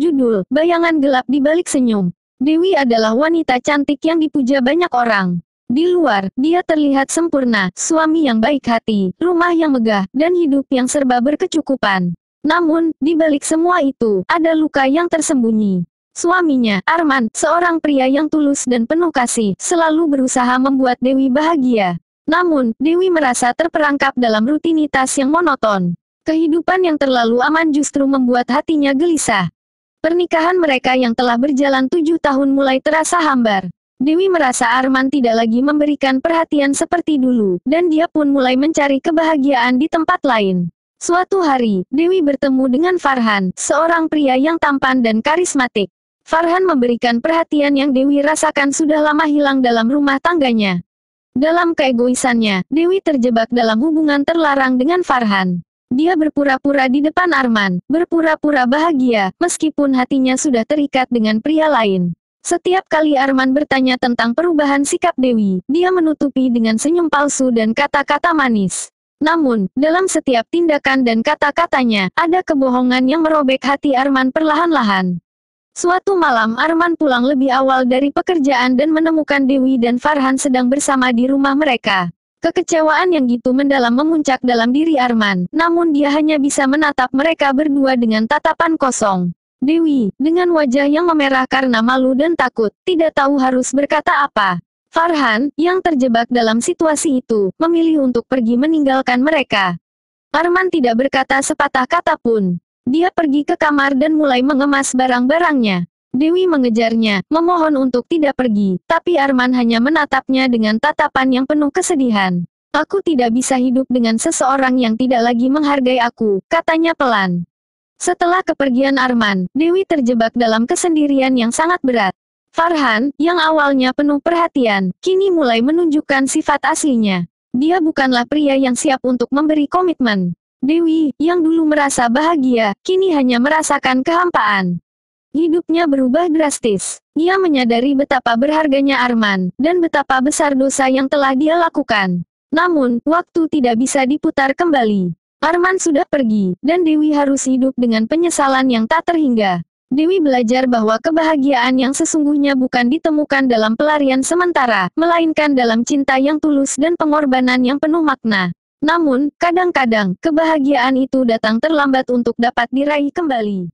Judul, Bayangan Gelap di Balik Senyum. Dewi adalah wanita cantik yang dipuja banyak orang. Di luar, dia terlihat sempurna, suami yang baik hati, rumah yang megah, dan hidup yang serba berkecukupan. Namun, di balik semua itu, ada luka yang tersembunyi. Suaminya, Arman, seorang pria yang tulus dan penuh kasih, selalu berusaha membuat Dewi bahagia. Namun, Dewi merasa terperangkap dalam rutinitas yang monoton. Kehidupan yang terlalu aman justru membuat hatinya gelisah. Pernikahan mereka yang telah berjalan 7 tahun mulai terasa hambar. Dewi merasa Arman tidak lagi memberikan perhatian seperti dulu, dan dia pun mulai mencari kebahagiaan di tempat lain. Suatu hari, Dewi bertemu dengan Farhan, seorang pria yang tampan dan karismatik. Farhan memberikan perhatian yang Dewi rasakan sudah lama hilang dalam rumah tangganya. Dalam keegoisannya, Dewi terjebak dalam hubungan terlarang dengan Farhan. Dia berpura-pura di depan Arman, berpura-pura bahagia, meskipun hatinya sudah terikat dengan pria lain. Setiap kali Arman bertanya tentang perubahan sikap Dewi, dia menutupi dengan senyum palsu dan kata-kata manis. Namun, dalam setiap tindakan dan kata-katanya, ada kebohongan yang merobek hati Arman perlahan-lahan. Suatu malam Arman pulang lebih awal dari pekerjaan dan menemukan Dewi dan Farhan sedang bersama di rumah mereka. Kekecewaan yang gitu mendalam memuncak dalam diri Arman, namun dia hanya bisa menatap mereka berdua dengan tatapan kosong. Dewi, dengan wajah yang memerah karena malu dan takut, tidak tahu harus berkata apa. Farhan, yang terjebak dalam situasi itu, memilih untuk pergi meninggalkan mereka. Arman tidak berkata sepatah kata pun. Dia pergi ke kamar dan mulai mengemas barang-barangnya. Dewi mengejarnya, memohon untuk tidak pergi, tapi Arman hanya menatapnya dengan tatapan yang penuh kesedihan. Aku tidak bisa hidup dengan seseorang yang tidak lagi menghargai aku, katanya pelan. Setelah kepergian Arman, Dewi terjebak dalam kesendirian yang sangat berat. Farhan, yang awalnya penuh perhatian, kini mulai menunjukkan sifat aslinya. Dia bukanlah pria yang siap untuk memberi komitmen. Dewi, yang dulu merasa bahagia, kini hanya merasakan kehampaan. Hidupnya berubah drastis. Ia menyadari betapa berharganya Arman, dan betapa besar dosa yang telah dia lakukan. Namun, waktu tidak bisa diputar kembali. Arman sudah pergi, dan Dewi harus hidup dengan penyesalan yang tak terhingga. Dewi belajar bahwa kebahagiaan yang sesungguhnya bukan ditemukan dalam pelarian sementara, melainkan dalam cinta yang tulus dan pengorbanan yang penuh makna. Namun, kadang-kadang, kebahagiaan itu datang terlambat untuk dapat diraih kembali.